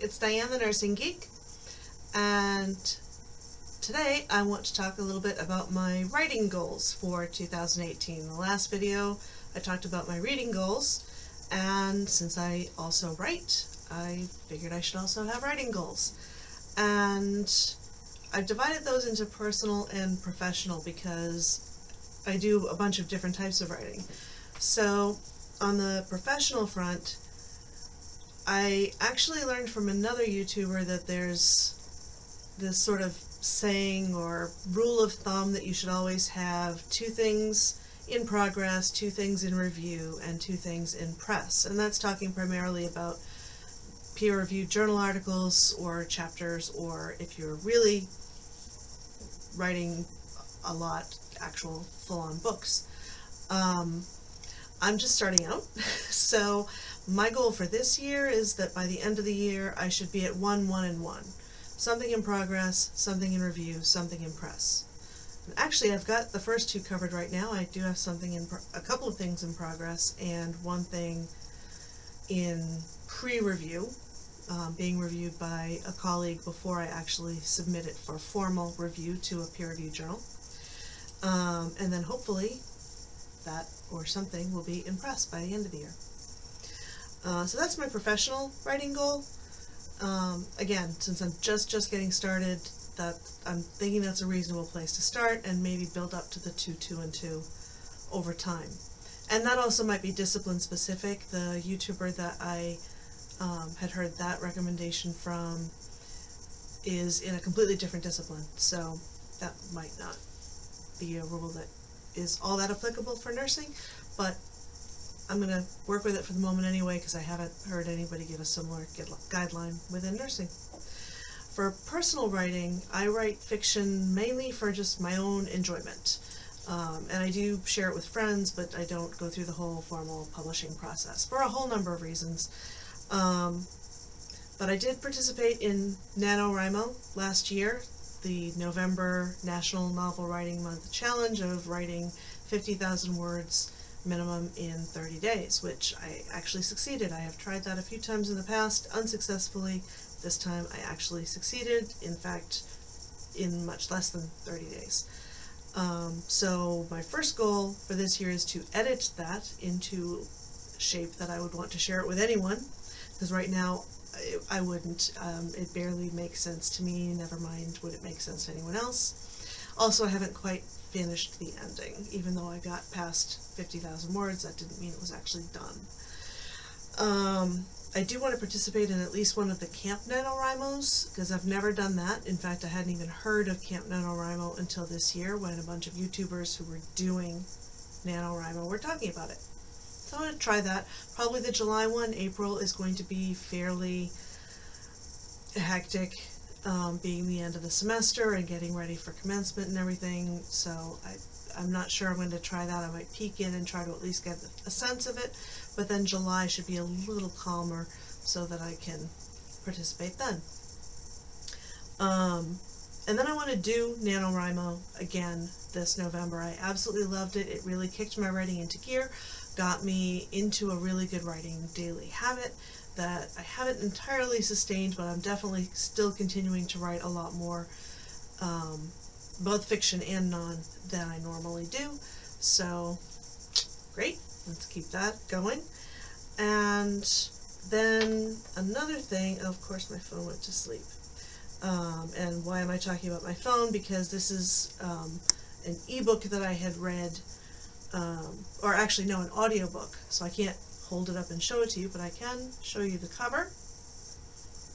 it's Diane the Nursing Geek, and today I want to talk a little bit about my writing goals for 2018. In the last video I talked about my reading goals, and since I also write, I figured I should also have writing goals. And I've divided those into personal and professional because I do a bunch of different types of writing. So on the professional front, I actually learned from another YouTuber that there's this sort of saying or rule of thumb that you should always have 2 things in progress, 2 things in review, and 2 things in press. And that's talking primarily about peer-reviewed journal articles or chapters, or if you're really writing a lot, actual full-on books. I'm just starting out, so my goal for this year is that by the end of the year I should be at 1, 1, and 1. Something in progress, something in review, something in press. And actually, I've got the first 2 covered right now. I do have something in a couple of things in progress and 1 thing in pre-review, being reviewed by a colleague before I actually submit it for formal review to a peer-reviewed journal. And then hopefully that or something will be in press by the end of the year. So that's my professional writing goal. Again, since I'm just getting started, that I'm thinking that's a reasonable place to start, and maybe build up to the 2, 2, and 2 over time. And that also might be discipline specific. The YouTuber that I had heard that recommendation from is in a completely different discipline, so that might not be a rule that is all that applicable for nursing, but I'm going to work with it for the moment anyway because I haven't heard anybody give a similar guideline within nursing. For personal writing, I write fiction mainly for just my own enjoyment. And I do share it with friends, but I don't go through the whole formal publishing process for a whole number of reasons. But I did participate in NaNoWriMo last year, the November National Novel Writing Month challenge of writing 50,000 words minimum in 30 days, which I actually succeeded. I have tried that a few times in the past unsuccessfully. This time I actually succeeded, in fact, in much less than 30 days. So my first goal for this year is to edit that into shape that I would want to share it with anyone, because right now I wouldn't. It barely makes sense to me, never mind would it make sense to anyone else. Also, I haven't quite finished the ending. Even though I got past 50,000 words, that didn't mean it was actually done. I do want to participate in at least one of the Camp NaNoWriMos, because I've never done that. In fact, I hadn't even heard of Camp NaNoWriMo until this year when a bunch of YouTubers who were doing NaNoWriMo were talking about it. So I'm going to try that. Probably the July one. April is going to be fairly hectic, being the end of the semester and getting ready for commencement and everything, so I'm not sure I'm going to try that. I might peek in and try to at least get a sense of it, but then July should be a little calmer so that I can participate then. And then I want to do NaNoWriMo again this November. I absolutely loved it. It really kicked my writing into gear, got me into a really good writing daily habit that I haven't entirely sustained, but I'm definitely still continuing to write a lot more, both fiction and non, than I normally do. So, great, let's keep that going. And then another thing, of course my phone went to sleep. And why am I talking about my phone? Because this is an ebook that I had read, or actually no, an audiobook, so I can't hold it up and show it to you, but I can show you the cover.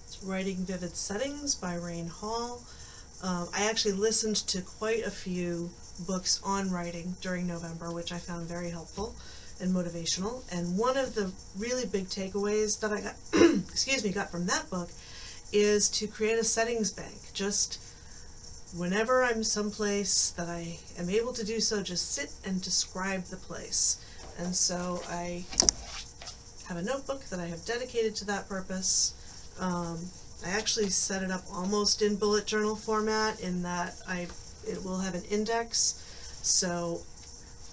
It's Writing Vivid Settings by Rain Hall. I actually listened to quite a few books on writing during November, which I found very helpful and motivational, and one of the really big takeaways that I got got from that book is to create a settings bank. Just whenever I'm someplace that I am able to do so, just sit and describe the place. And so I have a notebook that I have dedicated to that purpose. I actually set it up almost in bullet journal format, in that it will have an index. So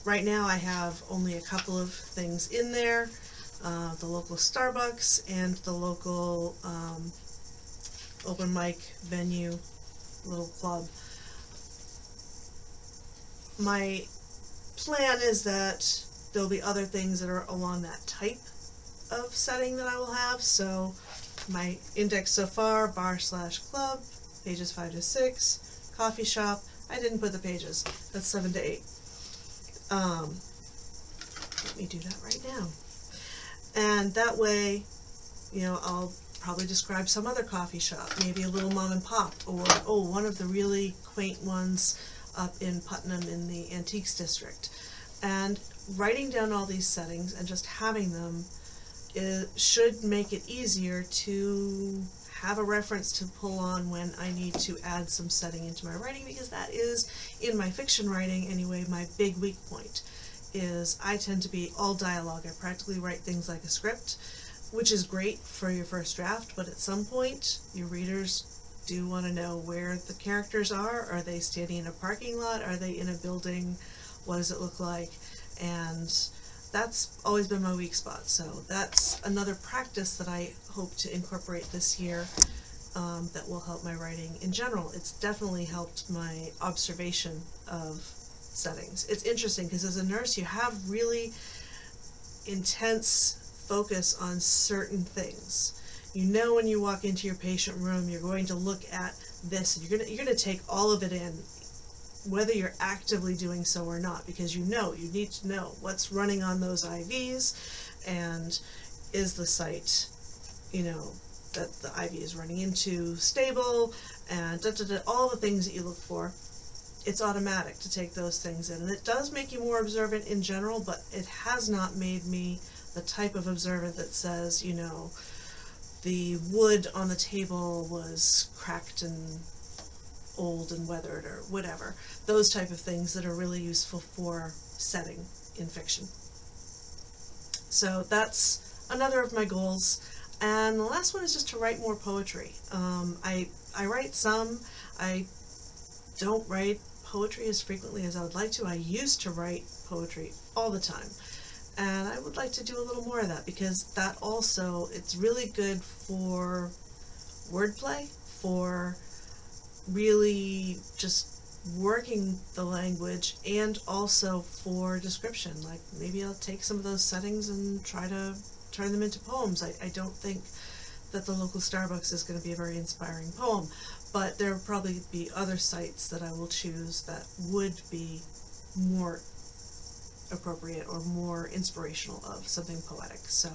right now I have only a couple of things in there, the local Starbucks and the local open mic venue, little club. My plan is that there'll be other things that are along that type of setting that I will have. So my index so far, bar/club, pages 5 to 6, coffee shop. I didn't put the pages. That's 7 to 8. Let me do that right now. And that way, you know, I'll probably describe some other coffee shop, maybe a little mom and pop, or one of the really quaint ones up in Putnam in the Antiques District. And writing down all these settings and just having them should make it easier to have a reference to pull on when I need to add some setting into my writing, because that is, in my fiction writing anyway, my big weak point. Is I tend to be all dialogue. I practically write things like a script, which is great for your first draft, but at some point your readers do want to know where the characters are. Are they standing in a parking lot? Are they in a building? What does it look like? And that's always been my weak spot. So that's another practice that I hope to incorporate this year, that will help my writing in general. It's definitely helped my observation of settings. It's interesting because as a nurse you have really intense focus on certain things. You know, when you walk into your patient room, you're going to look at this, and you're gonna take all of it in, whether you're actively doing so or not, because you need to know what's running on those IVs, and is the site, you know, that the IV is running into stable, and all the things that you look for. It's automatic to take those things in, and it does make you more observant in general, but it has not made me the type of observant that says, you know, the wood on the table was cracked and old and weathered or whatever. Those type of things that are really useful for setting in fiction. So that's another of my goals. And the last one is just to write more poetry. I write some. I don't write poetry as frequently as I would like to. I used to write poetry all the time, and I would like to do a little more of that, because that also, it's really good for wordplay, for really just working the language, and also for description. Like, maybe I'll take some of those settings and try to turn them into poems. I don't think that the local Starbucks is going to be a very inspiring poem, but there will probably be other sites that I will choose that would be more appropriate or more inspirational of something poetic. So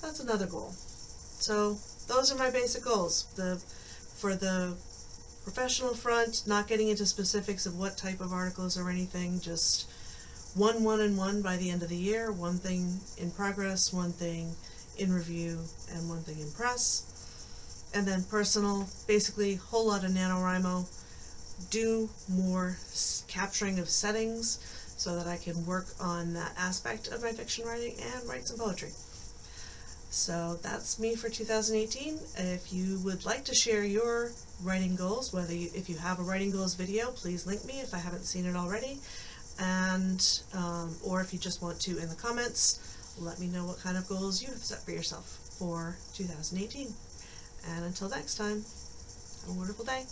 that's another goal. So those are my basic goals. For the professional front, not getting into specifics of what type of articles or anything, just one by the end of the year, one thing in progress, one thing in review, and one thing in press. And then personal, basically whole lot of NaNoWriMo, do more capturing of settings so that I can work on that aspect of my fiction writing and write some poetry. So that's me for 2018. If you would like to share your writing goals, if you have a writing goals video, please link me if I haven't seen it already, and or if you just want to in the comments, let me know what kind of goals you have set for yourself for 2018. And until next time, have a wonderful day.